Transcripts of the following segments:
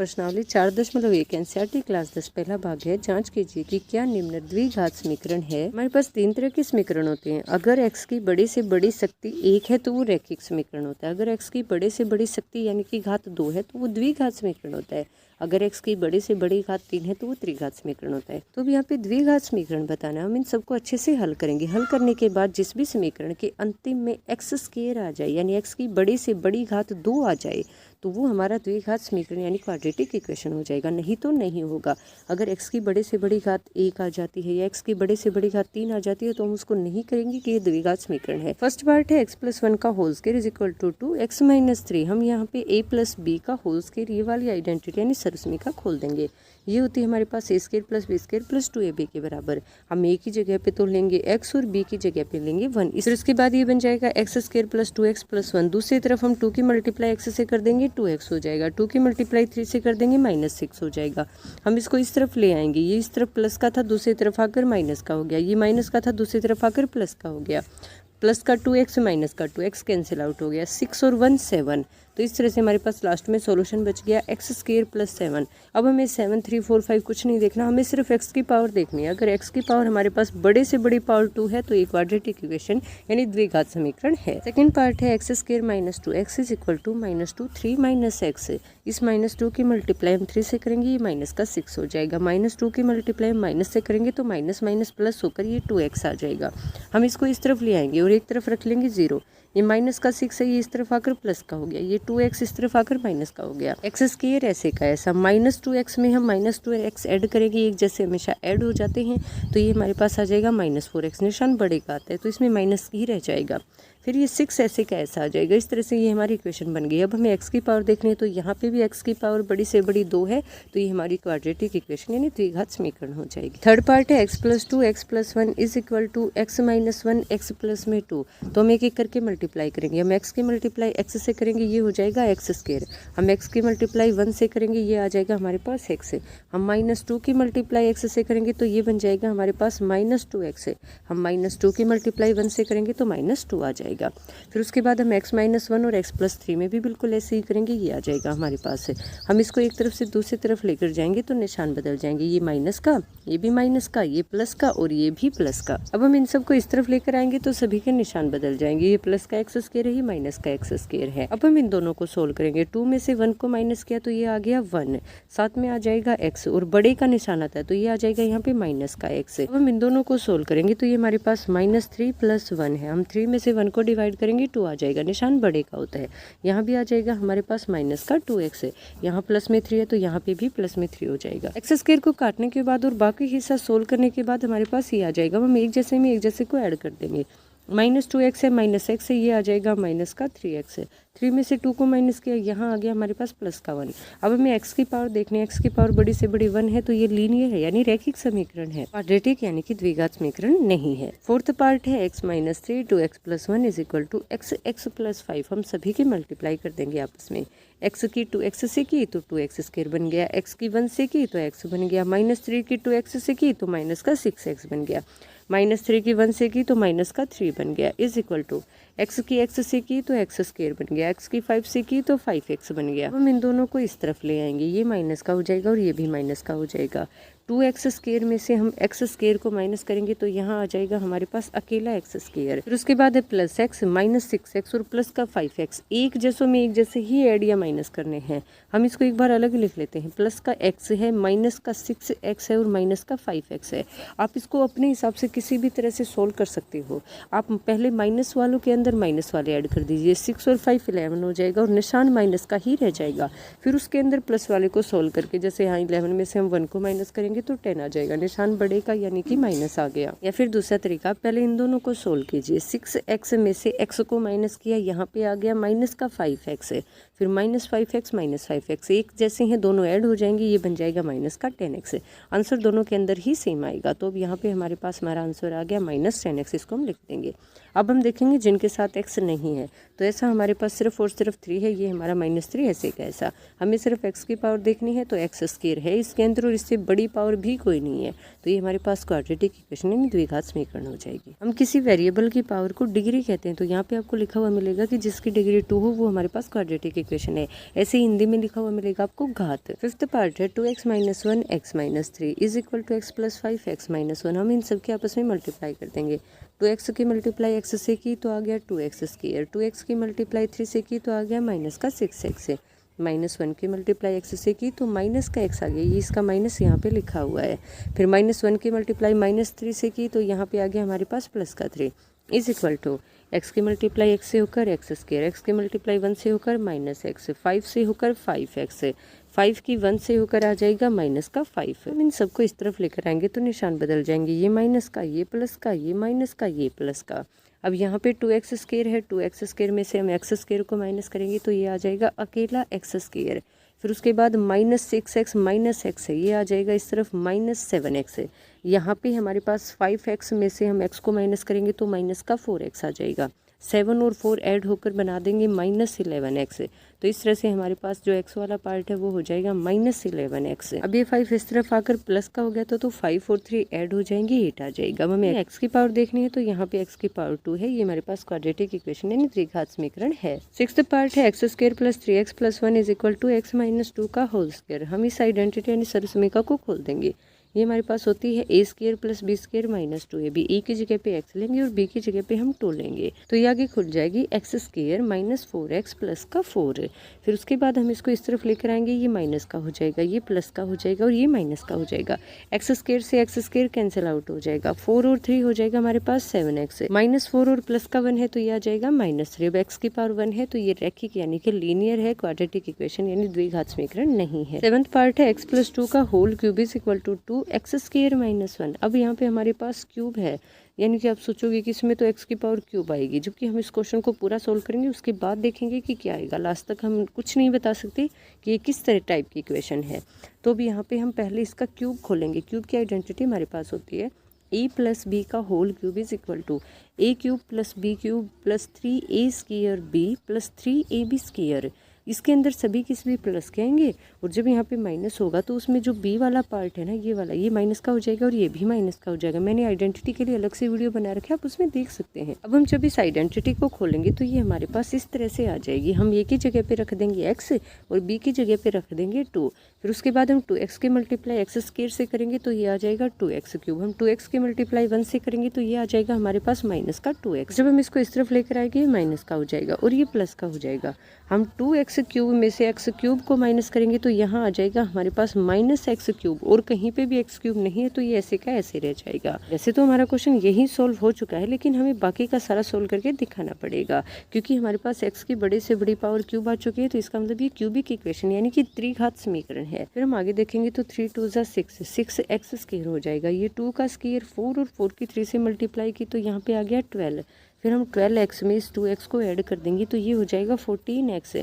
प्रश्नावली 4.1 NCERT class 10 पहला भाग है। जांच कीजिए कि क्या निम्न द्विघात समीकरण है। हमारे पास तीन तरह के समीकरण होते हैं। अगर x की बड़ी से बड़ी शक्ति 1 है तो वो रैखिक समीकरण होता है। अगर x की बड़े से बड़ी शक्ति यानी कि घात 2 है तो वो द्विघात समीकरण होता है। अगर x की बड़े से बड़ी घात 3 है तो वो त्रिघात समीकरण होता है। तो अब यहाँ पे द्विघात समीकरण बताना है। हम इन सबको अच्छे से हल करेंगे। हल करने के बाद जिस भी समीकरण के अंतिम में x स्क्वायर आ जाए यानी x की बड़ी से बड़ी घात 2 आ जाए तो वो हमारा द्विघात समीकरण यानी क्वाड्रेटिक इक्वेशन हो जाएगा, नहीं तो नहीं होगा। अगर x की बड़े से बड़ी घात 1 आ जाती है या x की बड़े से बड़ी घात 3 आ जाती है तो हम उसको नहीं करेंगे कि ये द्विघात समीकरण है। फर्स्ट पार्ट है x+1 का whole square is equal to 2x-3। हम यहाँ पे a+b का होल स्क्वायर ये वाली आइडेंटिटी यानी सर्वसमीका खोल देंगे। ये होती है हमारे पास a² + b² + 2ab के बराबर। हम a की जगह पे तो लेंगे x और b की जगह पे लेंगे 1। इसके बाद ये बन जाएगा x² + 2x + 1। दूसरी तरफ हम 2 की मल्टीप्लाई x से कर देंगे 2x हो जाएगा। 2 की मल्टीप्लाई 3 से कर देंगे -6 हो जाएगा। हम इसको इस तरफ ले आएंगे। ये इस तरफ प्लस का था, दूसरी तरफ आकर माइनस का हो गया। ये माइनस का था, दूसरी तरफ आकर प्लस का हो गया। प्लस का 2x माइनस का 2x कैंसिल आउट हो गया। 6 और 1 7। तो इस तरह से हमारे पास लास्ट में सॉल्यूशन बच गया x² + 7। अब हमें 7 3 4 5 कुछ नहीं देखना, हमें सिर्फ x की पावर देखनी है। अगर x की पावर हमारे पास बड़े से बड़ी पावर 2 है तो ये क्वाड्रेटिक इक्वेशन यानी द्विघात समीकरण है। सेकंड पार्ट है x² - 2x is equal to -2 3 - x। इस -2 की मल्टीप्लाई हम 3 से करेंगे, ये माइनस का 6 हो जाएगा। -2 की मल्टीप्लाई हम माइनस से करेंगे तो माइनस माइनस प्लस होकर ये 2x आ जाएगा। हम इसको इस तरफ ले आएंगे और एक तरफ रख लेंगे 0। ये माइनस का 6 है, ये इस तरफ आकर प्लस का हो गया। ये 2x इस तरफ आकर माइनस का हो गया। x² ऐसे का ऐसा। -2x में हम -2x ऐड करेंगे, एक जैसे हमेशा ऐड हो जाते हैं, तो ये हमारे पास आ जाएगा -4x। निशान बड़े का आता है तो इसमें माइनस ही रह जाएगा। फिर ये 6 ऐसे का ऐसा आ जाएगा। इस तरह से ये हमारी इक्वेशन बन गई। अब हमें x की पावर देखनी है तो यहाँ पे भी x की पावर बड़ी से बड़ी 2 है तो ये हमारी क्वाड्रेटिक इक्वेशन यानी द्विघात समीकरण हो जाएगी। थर्ड पार्ट है x+2 x+1 is equal to x - 1 x plus में 2। तो हम एक एक करके मल्टीप्लाई करेंगे। हम x की मल्टीप्लाई x से करेंगे, ये हो जाएगा x²। हम x की मल्टीप्लाई 1 से करेंगे, ये आ जाएगा हमारे पास x। हम -2 की मल्टीप्लाई x से करेंगे तो ये बन जाएगा हमारे पास -2x। हम -2 की मल्टीप्लाई 1 से करेंगे तो -2 आ जाएगा। फिर उसके बाद हम x - 1 और x+3 में भी बिल्कुल ऐसे ही करेंगे, ये आ जाएगा हमारे पास। हम इसको एक तरफ से दूसरी तरफ लेकर जाएंगे तो निशान बदल जाएंगे। ये माइनस का, ये भी माइनस का, ये प्लस का और ये भी प्लस का। अब हम इन सबको इस तरफ लेकर आएंगे तो सभी के निशान बदल जाएंगे। ये प्लस का x² है, ये माइनस का x² है। अब हम इन दोनों को सोल्व करेंगे। 2 में से 1 को माइनस किया तो ये आ गया 1। साथ में आ जाएगा x और बड़े का निशान आता है तो ये आ जाएगा यहाँ पे माइनस का x। अब हम इन दोनों को सोल्व करेंगे तो ये हमारे पास -3 + 1 है। हम 3 में से 1 को डिवाइड करेंगे 2 आ जाएगा। निशान बड़े का होता है। यहाँ भी आ जाएगा हमारे पास माइनस का 2x है। यहाँ प्लस में 3 है तो यहाँ पे भी प्लस में 3 हो जाएगा। x² को काटने के बाद और बाकी हिस्सा सोल्व करने के बाद हमारे पास ये आ जाएगा। हम एक जैसे में एक जैसे को ऐड कर देंगे। -2x है -x है, ये आ जाएगा माइनस का 3x है। 3 में से 2 को माइनस किया, यहाँ आ गया हमारे पास प्लस का 1। अब हमें x की पावर देखनी है। x की पावर बड़ी से बड़ी 1 है तो ये लीनियर है यानी रैखिक समीकरण है, क्वाड्रेटिक यानी कि द्विघात समीकरण नहीं है। फोर्थ पार्ट है x - 3 2x + 1 is equal to x + 5। हम सभी की मल्टीप्लाई कर देंगे आपस में। x की 2x से की तो 2x² बन गया। x की 1 से की तो x बन गया। -3 की 2x से की तो माइनस का 6x बन गया। -3 की 1 से की तो माइनस का 3 बन गया इज इक्वल टू x की x से की तो x² बन गया। x की 5 से की तो 5x बन गया। हम इन दोनों को इस तरफ ले आएंगे। ये माइनस का हो जाएगा और ये भी माइनस का हो जाएगा। 2x² में से हम x² को माइनस करेंगे तो यहाँ आ जाएगा हमारे पास अकेला x²। फिर उसके बाद है +x -6x और प्लस का 5x। एक जैसों में एक जैसे ही ऐड या माइनस करने हैं। हम इसको एक बार अलग लिख लेते हैं। प्लस का x है, माइनस का 6x है और माइनस का 5x है। आप इसको अपने हिसाब से किसी भी तरह से सोल्व कर सकते हो। आप पहले माइनस वालों के अंदर माइनस वाले ऐड कर दीजिए। 6 और 5 11 हो जाएगा और निशान माइनस का ही रह जाएगा। फिर उसके अंदर प्लस वाले को सोल्व करके, जैसे यहाँ 11 में से हम 1 को माइनस करेंगे तो 10 आ जाएगा। निशान बड़े का यानी कि माइनस आ गया। या फिर दूसरा तरीका, पहले इन दोनों को सोल्व कीजिए। 6x में से x को माइनस किया, यहाँ पे आ गया माइनस का 5x है। फिर -5x -5x एक जैसे हैं, दोनों ऐड हो जाएंगे, ये बन जाएगा माइनस का 10x। आंसर दोनों के अंदर ही सेम आएगा। तो अब यहाँ पे हमारे पास हमारा आंसर आ गया -10x। इसको हम लिख देंगे। अब हम देखेंगे जिनके साथ x नहीं है तो ऐसा हमारे पास सिर्फ और सिर्फ 3 है। ये हमारा -3 ऐसे का ऐसा। हमें सिर्फ x की पावर देखनी है तो x² है इसके अंदर और इससे बड़ी पावर भी कोई नहीं है तो ये हमारे पास क्वाड्रेटिक इक्वेशन यानी द्विघात समीकरण हो जाएगी। हम किसी वेरिएबल की पावर को डिग्री कहते हैं तो यहाँ पे आपको लिखा हुआ मिलेगा कि जिसकी डिग्री 2 हो वो हमारे पास क्वाड्रेटिक इक्वेशन इक्वेशन है। ऐसे हिंदी में लिखा हुआ मिलेगा आपको घात। फिफ्थ पार्ट है 2x - 1 x - 3 is equal to x + 5 x - 1। हम इन सब के आपस में मल्टीप्लाई कर देंगे। 2x की मल्टीप्लाई x से की तो आ गया 2x², 2x की मल्टीप्लाई 3 से की तो आ गया -6x, -1 की मल्टीप्लाई x से की तो माइनस का x आ गया, ये इसका माइनस यहाँ पे लिखा हुआ है। फिर -1 की मल्टीप्लाई -3 से की तो यहाँ पे आ गया हमारे पास +3 इज इक्वल टू x की मल्टीप्लाई x से होकर x², x की मल्टीप्लाई 1 से होकर -x, 5 से होकर 5x, 5 की 1 से होकर आ जाएगा -5। हम इन सबको इस तरफ लेकर आएंगे तो निशान बदल जाएंगे, ये माइनस का, ये प्लस का, ये माइनस का, ये प्लस का। अब यहाँ पे 2x² है, 2x² में से हम x² को माइनस करेंगे तो ये आ जाएगा अकेला x²। फिर उसके बाद -6x -x है, ये आ जाएगा इस तरफ -7x है। यहाँ पे हमारे पास 5x में से हम x को माइनस करेंगे तो -4x आ जाएगा। 7 और 4 ऐड होकर बना देंगे -11x। तो इस तरह से हमारे पास जो x वाला पार्ट है वो हो जाएगा -11x। अब ये 5 इस तरफ आकर प्लस का हो गया तो 5 और 3 ऐड हो जाएंगे, 8 आ जाएगा। अब हमें x की पावर देखनी है तो यहाँ पे x की पावर 2 है, ये हमारे पास क्वाड्रेटिक इक्वेशन यानी द्विघात समीकरण है। सिक्स्थ पार्ट है x² + 3x + 1 is equal to x - 2 का होल स्क्वायर। हम इस आइडेंटिटी यानी सर्वसमीका को खोल देंगे। ये हमारे पास होती है a² + b² - 2ab। a की जगह पे x लेंगे और b की जगह पे हम 2 लेंगे तो ये आगे खुल जाएगी x² - 4x प्लस का 4। फिर उसके बाद हम इसको इस तरफ लेकर आएंगे, ये माइनस का हो जाएगा, ये प्लस का हो जाएगा और ये माइनस का हो जाएगा। x² से x² कैंसिल आउट हो जाएगा, 4 और 3 हो जाएगा हमारे पास 7x, -4 और प्लस का 1 है तो ये आ जाएगा -3। अब x की पावर 1 है तो ये रैखिक यानी कि लीनियर है, क्वाड्रेटिक इक्वेशन यानी द्विघात समीकरण नहीं है। सेवंथ पार्ट है x + 2 का whole cube is equal to 2x² - 1। अब यहाँ पे हमारे पास क्यूब है, यानी कि आप सोचोगे कि इसमें तो x की पावर क्यूब आएगी, जबकि हम इस क्वेश्चन को पूरा सोल्व करेंगे उसके बाद देखेंगे कि क्या आएगा। लास्ट तक हम कुछ नहीं बता सकते कि ये किस तरह टाइप की इक्वेशन है। तो अब यहाँ पे हम पहले इसका क्यूब खोलेंगे। क्यूब की आइडेंटिटी हमारे पास होती है a + b का whole cube is equal to a³ + b³ + 3a² b + 3ab²। इसके अंदर सभी के सभी प्लस के आएंगे और जब यहाँ पे माइनस होगा तो उसमें जो बी वाला पार्ट है ना, ये वाला, ये माइनस का हो जाएगा और ये भी माइनस का हो जाएगा। मैंने आइडेंटिटी के लिए अलग से वीडियो बना रखा है, आप उसमें देख सकते हैं। अब हम जब इस आइडेंटिटी को खोलेंगे तो ये हमारे पास इस तरह से आ जाएगी। हम ए की जगह पे रख देंगे x और बी की जगह पे रख देंगे 2। फिर उसके बाद हम 2x की मल्टीप्लाई x² से करेंगे तो ये आ जाएगा 2x³। हम 2x की मल्टीप्लाई 1 से करेंगे तो ये आ जाएगा हमारे पास -2x। जब हम इसको इस तरफ लेकर आएंगे माइनस का हो जाएगा और ये प्लस का हो जाएगा। हम 2x³ में से x³ को माइनस करेंगे तो यहाँ आ जाएगा हमारे पास -x³ और कहीं पे भी x³ नहीं है तो ये ऐसे का ऐसे रह जाएगा। वैसे तो हमारा क्वेश्चन यही सोल्व हो चुका है, लेकिन हमें बाकी का सारा सोल्व करके दिखाना पड़ेगा क्योंकि हमारे पास x की बड़े से बड़ी पावर क्यूब आ चुकी है। तो इसका मतलब ये क्यूबिक इक्वेशन यानी कि त्रिघात समीकरण है। फिर हम आगे देखेंगे तो 3 × 2 = 6x² हो जाएगा। ये 2 का स्क्वायर 4 और 4 की 3 से मल्टीप्लाई की तो यहाँ पे आ गया 12। फिर हम 12x में इस 2x को ऐड कर देंगे तो ये हो जाएगा 14x।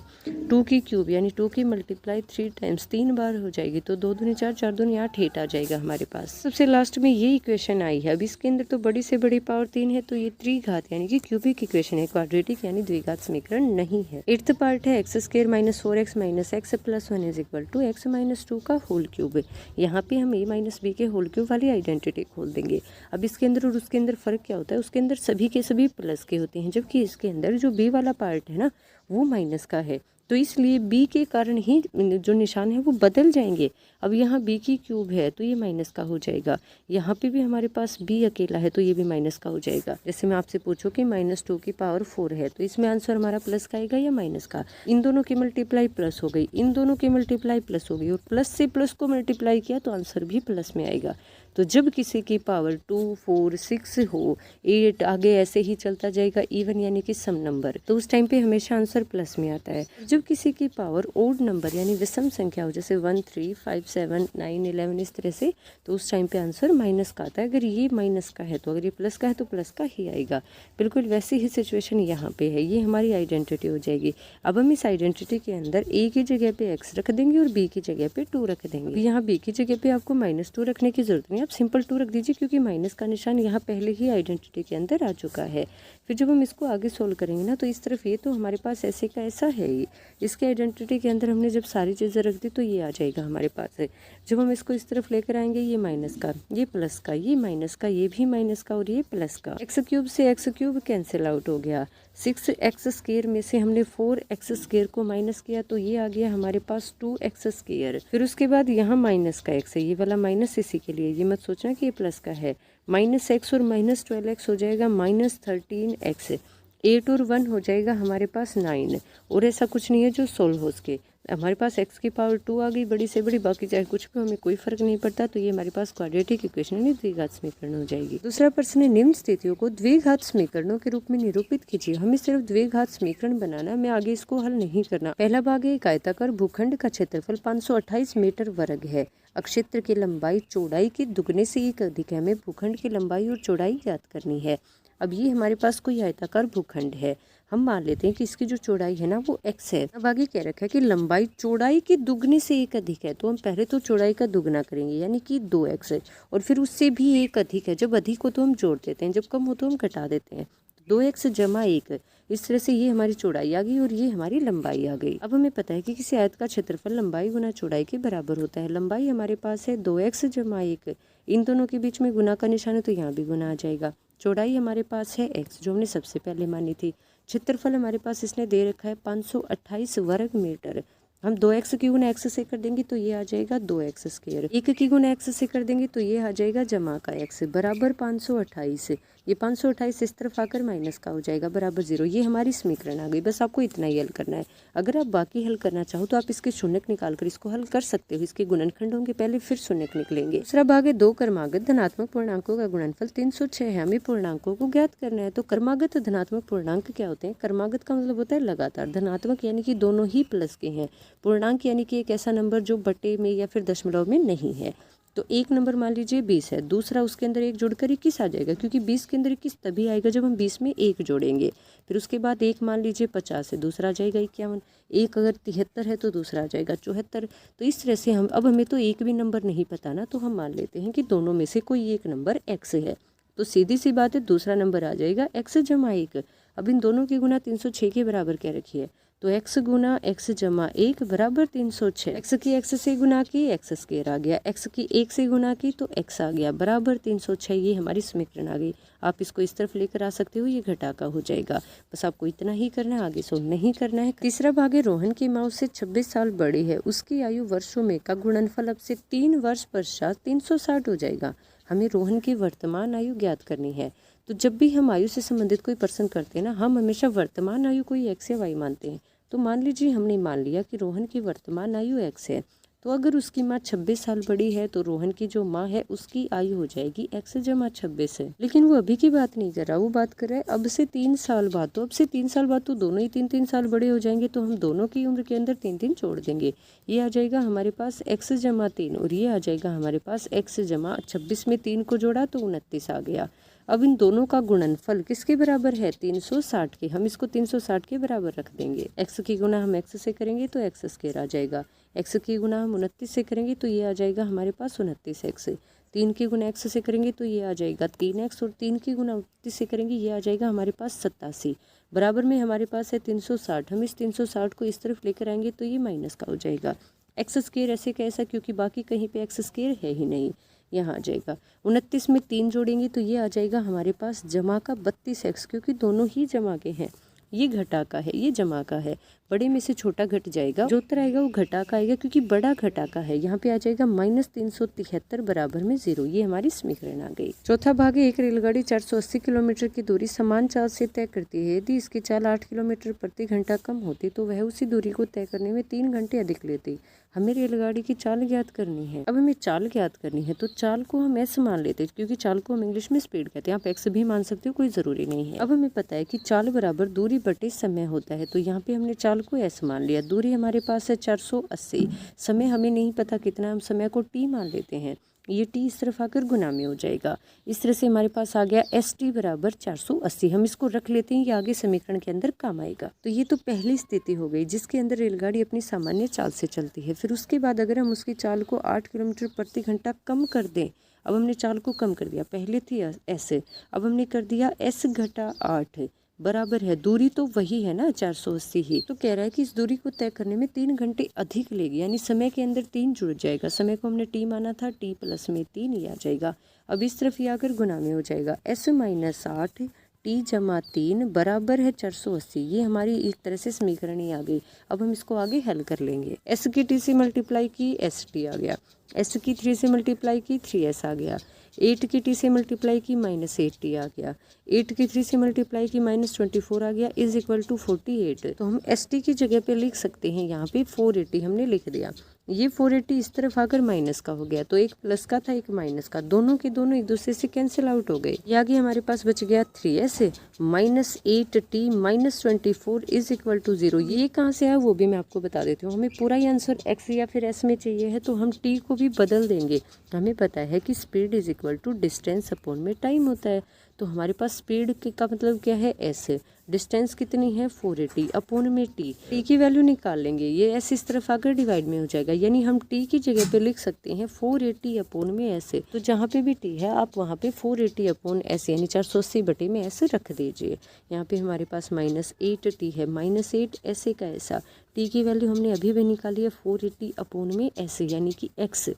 2 की क्यूब यानी 2 की मल्टीप्लाई 3 टाइम्स 3 बार हो जाएगी तो 2 दूनी 4, 4 दूनी 8, 8 आ जाएगा हमारे पास। सबसे लास्ट में ये इक्वेशन आई है। अब इसके अंदर तो बड़ी से बड़ी पावर 3 है तो ये त्रिघात यानी कि क्यूबिक इक्वेशन है, क्वाड्रेटिक यानी द्विघात समीकरण नहीं है। 8th पार्ट है x² - 4x - x + 1 is equal to x - 2 का होल क्यूब। यहाँ पे हम a - b के होल क्यूब वाली आइडेंटिटी खोल देंगे। अब इसके अंदर और उसके अंदर फर्क क्या होता है, उसके अंदर सभी के सभी प्लस के होते हैं, जबकि इसके अंदर जो b वाला पार्ट है ना वो माइनस का है। तो इसलिए b के कारण ही जो निशान है वो बदल जाएंगे। अब यहाँ b की क्यूब है तो ये माइनस का हो जाएगा। यहाँ पे भी हमारे पास b अकेला है तो ये भी माइनस का हो जाएगा। जैसे मैं आपसे पूछूं कि -2 की पावर 4 है तो इसमें आंसर हमारा प्लस का आएगा या माइनस का। इन दोनों की मल्टीप्लाई प्लस हो गई, इन दोनों की मल्टीप्लाई प्लस हो गई और प्लस से प्लस को मल्टीप्लाई किया तो आंसर भी प्लस में आएगा। तो जब किसी की पावर 2, 4, 6 हो, 8 आगे ऐसे ही चलता जाएगा इवन यानी कि सम नंबर, तो उस टाइम पे हमेशा आंसर प्लस में आता है। जब किसी की पावर ओड नंबर यानी विषम संख्या हो, जैसे 1, 3, 5, 7, 9, 11 इस तरह से, तो उस टाइम पे आंसर माइनस का आता है। अगर ये माइनस का है तो अगर ये प्लस का है तो प्लस का ही आएगा। बिल्कुल वैसी ही सिचुएशन यहाँ पे है, ये हमारी आइडेंटिटी हो जाएगी। अब हम इस आइडेंटिटी के अंदर a की जगह पे x रख देंगे और b की जगह पे 2 रख देंगे। यहाँ b की जगह पे आपको -2 रखने की जरूरत नहीं, आप सिंपल 2 रख दीजिए क्योंकि माइनस का निशान यहाँ पहले ही आइडेंटिटी के अंदर आ चुका है। फिर जब हम इसको आगे सोल्व करेंगे ना तो इस तरफ ये तो हमारे पास ऐसे का ऐसा है ही, इसके आइडेंटिटी के अंदर हमने जब सारी चीज़ें रख दी तो ये आ जाएगा हमारे पास है। जब हम इसको इस तरफ लेकर आएंगे, ये माइनस का, ये प्लस का, ये माइनस का, ये भी माइनस का और ये प्लस का। एक्स क्यूब से एक्स क्यूब कैंसिल आउट हो गया। 6x² में से हमने 4x² को माइनस किया तो ये आ गया हमारे पास 2x²। फिर उसके बाद यहाँ माइनस का x है, ये वाला माइनस इसी के लिए, ये मत सोचना कि ये प्लस का है। -x और -12x हो जाएगा -13x। 8 और 1 हो जाएगा हमारे पास 9। और ऐसा कुछ नहीं है जो सोल्व हो सके। हमारे पास x की पावर 2 आ गई बड़ी से बड़ी, बाकी चाहे कुछ भी, हमें कोई फर्क नहीं पड़ता। तो ये हमारे पास क्वाड्रेटिक इक्वेशन यानी द्विघात समीकरण हो जाएगी। दूसरा प्रश्न है, निम्न स्थितियों को द्विघात समीकरणों के रूप में निरूपित कीजिए। हमें सिर्फ द्विघात समीकरण बनाना, मैं आगे इसको हल नहीं करना। पहला भाग है, एक आयताकार भूखंड का क्षेत्रफल 528 मीटर वर्ग है। क्षेत्र की लंबाई चौड़ाई के दुगने से एक अधिक है। हमें भूखंड की लंबाई और चौड़ाई ज्ञात करनी है। अब ये हमारे पास कोई आयताकार भूखंड है, हम मान लेते हैं कि इसकी जो चौड़ाई है ना वो x है। अब आगे कह रखा है कि लंबाई चौड़ाई के दुगने से एक अधिक है, तो हम पहले तो चौड़ाई का दुगना करेंगे यानी कि 2x है, और फिर उससे भी एक अधिक है। जब अधिक हो तो हम जोड़ देते हैं, जब कम हो तो हम घटा देते हैं। 2x जमा 1, इस तरह से ये हमारी चौड़ाई आ गई और ये हमारी लंबाई आ गई। अब हमें पता है कि किसी आयत का क्षेत्रफल लंबाई गुना चौड़ाई के बराबर होता है। लंबाई हमारे पास है 2x जमा 1, इन दोनों के बीच में गुना का निशान है तो यहाँ भी गुना आ जाएगा। चौड़ाई हमारे पास है x, जो हमने सबसे पहले मानी थी। क्षेत्रफल हमारे पास इसने दे रखा है 528 वर्ग मीटर। हम 2x की गुना x से कर देंगे तो ये आ जाएगा 2x²। 1 की गुना x से कर देंगे तो ये आ जाएगा जमा का x बराबर 528। ये 528 इस तरफ आकर माइनस का हो जाएगा बराबर 0। ये हमारी समीकरण आ गई। बस आपको इतना ही हल करना है। अगर आप बाकी हल करना चाहो तो आप इसके शून्यक निकाल कर इसको हल कर सकते हो। इसके गुणनखंड होंगे पहले, फिर शून्यक निकलेंगे। दूसरा भाग है, दो क्रमागत धनात्मक पूर्णांकों का गुणनफल 306 है। हमें पूर्णांकों को ज्ञात करना है। तो क्रमागत धनात्मक पूर्णांक क्या होते हैं? क्रमागत का मतलब होता है लगातार। धनात्मक यानी कि दोनों ही प्लस के हैं। पूर्णांक यानी कि एक ऐसा नंबर जो बटे में या फिर दशमलव में नहीं है। तो एक नंबर मान लीजिए 20 है, दूसरा उसके अंदर एक जोड़कर 21 आ जाएगा, क्योंकि 20 के अंदर 21 तभी आएगा जब हम 20 में एक जोड़ेंगे। फिर उसके बाद एक मान लीजिए 50 है, दूसरा आ जाएगा 51। एक अगर 73 है तो दूसरा आ जाएगा 74। तो इस तरह से अब हमें तो एक भी नंबर नहीं पता ना, तो हम मान लेते हैं कि दोनों में से कोई एक नंबर x है। तो सीधी सी बात है, दूसरा नंबर आ जाएगा x जमा 1। अब इन दोनों की गुना 306 के बराबर क्या रखी है, तो x गुना x जमा 1 बराबर 306। x की x से गुना की x² आ गया, x की 1 से गुना की तो x आ गया बराबर 306। ये हमारी समीकरण आ गई। आप इसको इस तरफ लेकर आ सकते हो, ये घटा का हो जाएगा। बस आपको इतना ही करना है, आगे सोल्व नहीं करना है। तीसरा भाग है, रोहन की माँ उससे 26 साल बड़ी है। उसकी आयु वर्षों में का गुणनफल अब से 3 वर्ष पश्चात 360 हो जाएगा। हमें रोहन की वर्तमान आयु ज्ञात करनी है। तो जब भी हम आयु से संबंधित कोई प्रश्न करते हैं ना, हम हमेशा वर्तमान आयु को ही x या y मानते हैं। तो मान लीजिए हमने मान लिया कि रोहन की वर्तमान आयु x है, तो अगर उसकी माँ 26 साल बड़ी है तो रोहन की जो माँ है उसकी आयु हो जाएगी x जमा 26 है। लेकिन वो अभी की बात नहीं कर रहा, वो बात कर रहा है अब से 3 साल बाद। तो अब से 3 साल बाद तो दोनों ही 3-3 साल बड़े हो जाएंगे, तो हम दोनों की उम्र के अंदर 3-3 जोड़ देंगे। ये आ जाएगा हमारे पास x जमा 3 और ये आ जाएगा हमारे पास x जमा 26 में 3 को जोड़ा तो 29 आ गया। अब इन दोनों का गुणनफल किसके बराबर है, 360 के। हम इसको 360 के बराबर रख देंगे। x की गुना हम x से करेंगे तो x² आ जाएगा। x की गुना हम 29 से करेंगे तो ये आ जाएगा हमारे पास 29x। 3 की गुना x से करेंगे तो ये आ जाएगा 3x, और 3 की गुना 29 से करेंगे ये आ जाएगा हमारे पास 87। बराबर में हमारे पास है 360। हम इस 360 को इस तरफ लेकर आएंगे तो ये माइनस का हो जाएगा। x² ऐसे कैसा, क्योंकि बाकी कहीं पे x² है ही नहीं, यहाँ आ जाएगा। 29 में 3 जोड़ेंगे तो ये आ जाएगा हमारे पास जमा का 32x, क्योंकि दोनों ही जमा के हैं। ये घटा का है, ये जमा का है। बड़े में से छोटा घट जाएगा, जो उत्तर आएगा वो घटा का आएगा, क्योंकि बड़ा घटा का है। यहाँ पे आ जाएगा -373 बराबर में 0। ये हमारी समीकरण आ गई। चौथा भाग है, एक रेलगाड़ी 480 किलोमीटर की दूरी समान चाल से तय करती है। यदि इसकी चाल 8 किलोमीटर प्रति घंटा कम होती तो वह उसी दूरी को तय करने में 3 घंटे अधिक लेती। हमें रेलगाड़ी की चाल ज्ञात करनी है। अब हमें चाल ज्ञात करनी है तो चाल को हम s मान लेते हैं, क्योंकि चाल को हम इंग्लिश में स्पीड कहते हैं। आप x भी मान सकते हो, कोई ज़रूरी नहीं है। अब हमें पता है कि चाल बराबर दूरी बटे समय होता है, तो यहाँ पे हमने चाल को s मान लिया। दूरी हमारे पास है 480, समय हमें नहीं पता कितना, हम समय को t मान लेते हैं। ये t इस तरफ आकर गुना में हो जाएगा। इस तरह से हमारे पास आ गया st बराबर 480। हम इसको रख लेते हैं, ये आगे समीकरण के अंदर काम आएगा। तो ये तो पहली स्थिति हो गई जिसके अंदर रेलगाड़ी अपनी सामान्य चाल से चलती है। फिर उसके बाद अगर हम उसकी चाल को 8 किलोमीटर प्रति घंटा कम कर दें, अब हमने चाल को कम कर दिया, पहले थी s, अब हमने कर दिया s घटा 8 बराबर है, दूरी तो वही है ना 480 ही, तो कह रहा है कि इस दूरी को तय करने में 3 घंटे अधिक लेगी, यानी समय के अंदर 3 जुड़ जाएगा। समय को हमने t माना था, t प्लस में 3 ये आ जाएगा। अब इस तरफ ये आकर गुना में हो जाएगा, s माइनस 8 t जमा 3 बराबर है 480। ये हमारी एक तरह से समीकरण ही आ गई। अब हम इसको आगे हल कर लेंगे। s की t से मल्टीप्लाई की s t आ गया, s की 3 से मल्टीप्लाई की 3s आ गया, 8 की t से मल्टीप्लाई की -8t आ गया, 8 की 3 से मल्टीप्लाई की -24 आ गया, इज इक्वल टू 48। तो हम एस टी की जगह पे लिख सकते हैं, यहाँ पे 480 हमने लिख दिया। ये 480 इस तरफ आकर माइनस का हो गया, तो एक प्लस का था एक माइनस का, दोनों के दोनों एक दूसरे से कैंसिल आउट हो गए। ये आगे हमारे पास बच गया 3s -8t -24 is equal to 0। ये कहाँ से आया वो भी मैं आपको बता देती हूँ। हमें पूरा ही आंसर x या फिर s में चाहिए है, तो हम t को भी बदल देंगे। हमें पता है कि speed is equal to distance upon में टाइम होता है, तो हमारे पास स्पीड का मतलब क्या है s, डिस्टेंस कितनी है 480 अपॉन में t की वैल्यू निकाल लेंगे। ये s इस तरफ आकर डिवाइड में हो जाएगा, यानी हम t की जगह पे लिख सकते हैं 480 अपॉन में s। तो जहाँ पे भी t है आप वहाँ पे 480 अपॉन s यानी 480 बटे में s रख दीजिए। यहाँ पे हमारे पास -8t है, -8 ऐसे का ऐसा, t की वैल्यू हमने अभी भी निकाली है 480 अपॉन में s यानी कि x।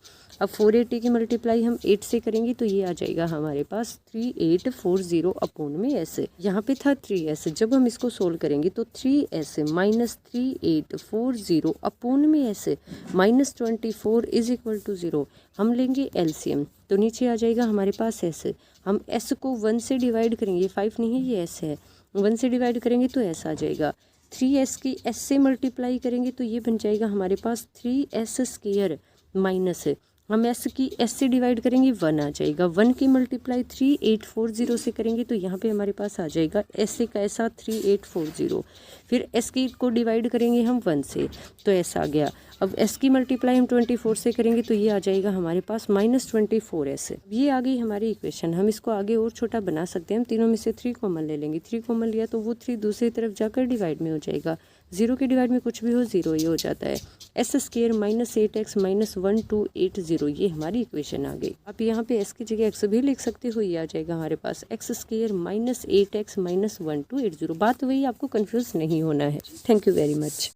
अब 480 की मल्टीप्लाई हम 8 से करेंगे तो ये आ जाएगा हमारे पास 3840 अपॉन में s। यहाँ पे था 3s, जब हम इसको सोल्व करेंगे तो 3s -3840 अपॉन में s -24 इज इक्वल टू 0। हम लेंगे एलसीएम, तो नीचे आ जाएगा हमारे पास s। हम s को 1 से डिवाइड करेंगे, 5 नहीं है ये s है, 1 से डिवाइड करेंगे तो s आ जाएगा। 3s की s से मल्टीप्लाई करेंगे तो ये बन जाएगा हमारे पास 3s स्क्वायर माइनस, हम s की s से डिवाइड करेंगे 1 आ जाएगा, 1 की मल्टीप्लाई 3840 से करेंगे तो यहाँ पे हमारे पास आ जाएगा s का ऐसा 3840। फिर s की को डिवाइड करेंगे हम 1 से तो s आ गया। अब s की मल्टीप्लाई हम 24 से करेंगे तो ये आ जाएगा हमारे पास -24s। ये आ गई हमारी इक्वेशन। हम इसको आगे और छोटा बना सकते हैं, हम तीनों में से 3 कॉमन ले लेंगे, 3 कॉमन लिया तो वो 3 दूसरी तरफ जाकर डिवाइड में हो जाएगा, 0 के डिवाइड में कुछ भी हो 0 ही हो जाता है। s स्क्वायर -8x -1280, ये हमारी इक्वेशन आ गई। आप यहाँ पे s की जगह x भी लिख सकते हो, ये आ जाएगा हमारे पास x स्क्वायर -8x -1280। बात वही, आपको कंफ्यूज नहीं होना है। Thank you very much.